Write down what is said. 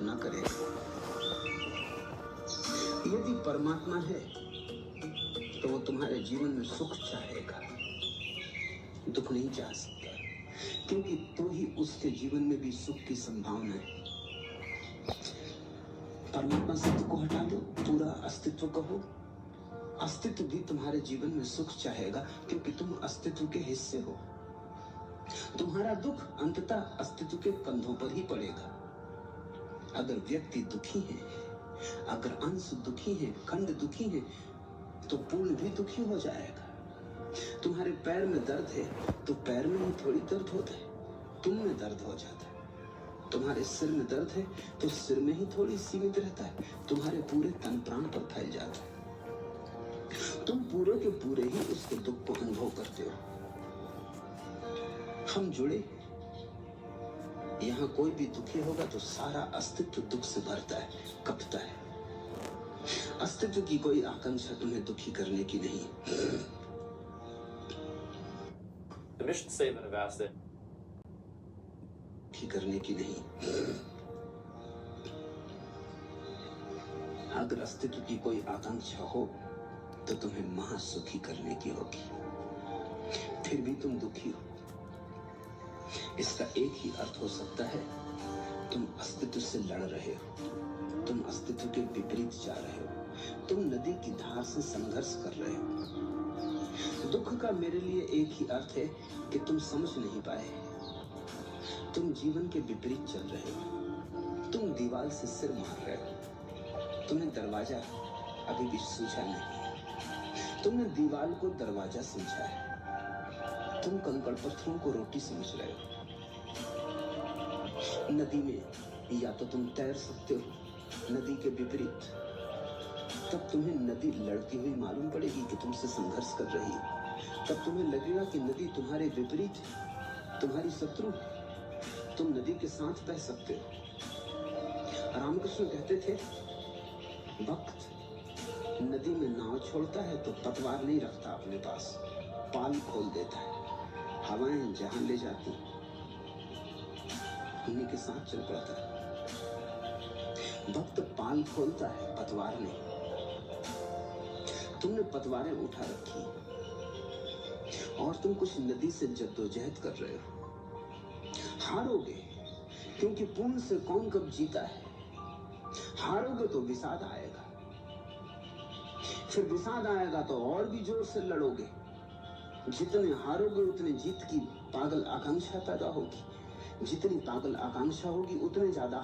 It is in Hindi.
तो न करेगा। यदि परमात्मा है तो वो तुम्हारे जीवन में सुख चाहेगा, दुख नहीं चाह सकता, क्योंकि तो ही उसके जीवन में भी सुख की संभावना है। परमात्मा से दुख को हटा दो, पूरा अस्तित्व कहो, अस्तित्व भी तुम्हारे जीवन में सुख चाहेगा, क्योंकि तुम अस्तित्व के हिस्से हो। तुम्हारा दुख अंततः अस्तित्व के कंधों पर ही पड़ेगा। अगर व्यक्ति दुखी है, अगर अंश दुखी है, खंड दुखी है, तो पूर्ण भी दुखी हो जाएगा। तुम्हारे पैर में दर्द है तो पैर में ही थोड़ी दर्द होता है, तुम में दर्द हो जाता है। तुम्हारे सिर में दर्द है तो सिर में ही थोड़ी सीमित रहता है, तुम्हारे पूरे तन प्राण पर फैल जाता है। तुम पूरे के पूरे ही उसके दुख को अनुभव करते हो। हम जुड़े, यहां कोई भी दुखी होगा तो सारा अस्तित्व दुख से भरता है, कपता है। अस्तित्व की कोई आकांक्षा तुम्हें दुखी करने की नहीं। The mission statement of ASDE दुखी करने की नहीं। अगर अस्तित्व की कोई आकांक्षा हो तो तुम्हें महासुखी करने की होगी, फिर भी तुम दुखी हो। इसका एक ही अर्थ हो सकता है, तुम अस्तित्व से लड़ रहे हो, तुम अस्तित्व के विपरीत जा रहे हो, तुम नदी की धार से संघर्ष कर रहे हो। दुख का मेरे लिए एक ही अर्थ है कि तुम समझ नहीं पाए, तुम जीवन के विपरीत चल रहे हो, तुम दीवार से सिर मार रहे हो, तुम्हें दरवाजा अभी भी सूझा नहीं, तुमने दीवार को दरवाजा समझा है, तुम कंकड़ पत्थरों को रोटी समझ रहे हो। नदी में या तो तुम तैर सकते हो नदी के विपरीत, तब तुम्हें नदी लड़ती हुई मालूम पड़ेगी कि तुमसे संघर्ष कर रही है, तब तुम्हें लगेगा कि नदी तुम्हारे विपरीत है, तुम्हारी शत्रु। तुम नदी के साथ बह सकते हो। रामकृष्ण कहते थे, भक्त नदी में नाव छोड़ता है तो पतवार नहीं रखता अपने पास, पाल खोल देता है, हवाएं जहां ले जाती उन्हीं के साथ चल पड़ता है। भक्त पाल खोलता है, पतवार नहीं। तुमने पतवारें उठा रखी और तुम कुछ नदी से जद्दोजहद कर रहे हो। हारोगे, क्योंकि पूर्ण से कौन कब जीता है। हारोगे तो विषाद आएगा, फिर विषाद आएगा तो और भी जोर से लड़ोगे। जितने हारोगे उतने जीत की पागल आकांक्षा पैदा होगी, जितनी पागल आकांक्षा होगी उतने ज्यादा